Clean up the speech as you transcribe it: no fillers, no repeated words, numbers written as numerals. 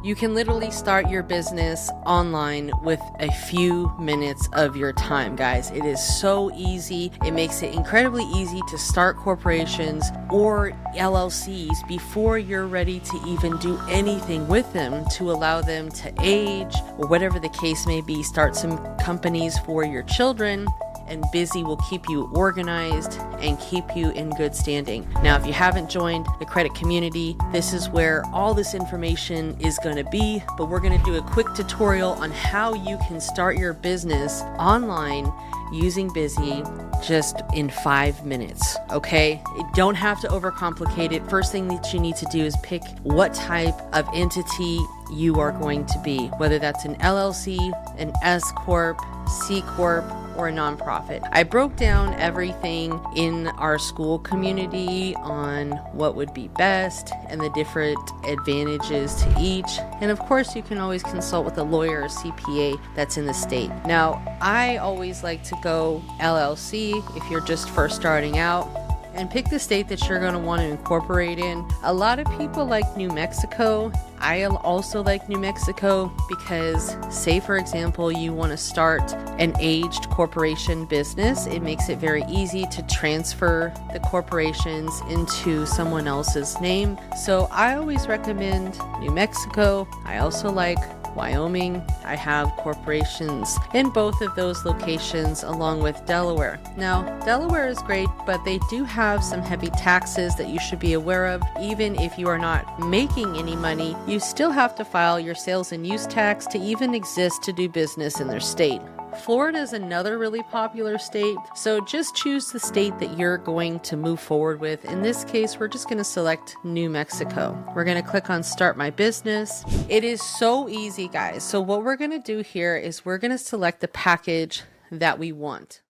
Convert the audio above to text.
You can literally start your business online with a few minutes of your time, guys. It is so easy. It makes it incredibly easy to start corporations or LLCs before you're ready to even do anything with them, to allow them to age or whatever the case may be. Start some companies for your children, and Bizze will keep you organized and keep you in good standing. Now, if you haven't joined the credit community, this is where all this information is going to be, but we're going to do a quick tutorial on how you can start your business online using Bizze just in 5 minutes, okay? You don't have to overcomplicate it. First thing that you need to do is pick what type of entity you are going to be, whether that's an LLC, an S Corp, C Corp, or a nonprofit. I broke down everything in our school community on what would be best and the different advantages to each. And of course, you can always consult with a lawyer or CPA that's in the state. Now, I always like to go LLC if you're just first starting out, and pick the state that you're going to want to incorporate in. A lot of people like New Mexico. I also like New Mexico because, say for example, you want to start an aged corporation business. It makes it very easy to transfer the corporations into someone else's name. So I always recommend New Mexico. I also like Wyoming. I have corporations in both of those locations along with Delaware. Now, Delaware is great, but they do have some heavy taxes that you should be aware of. Even if you are not making any money, you still have to file your sales and use tax to even exist to do business in their state. Florida is another really popular state, so just choose the state that you're going to move forward with. In this case, we're just going to select New Mexico. We're going to click on Start My Business. It is so easy, guys. So what we're going to do here is we're going to select the package that we want.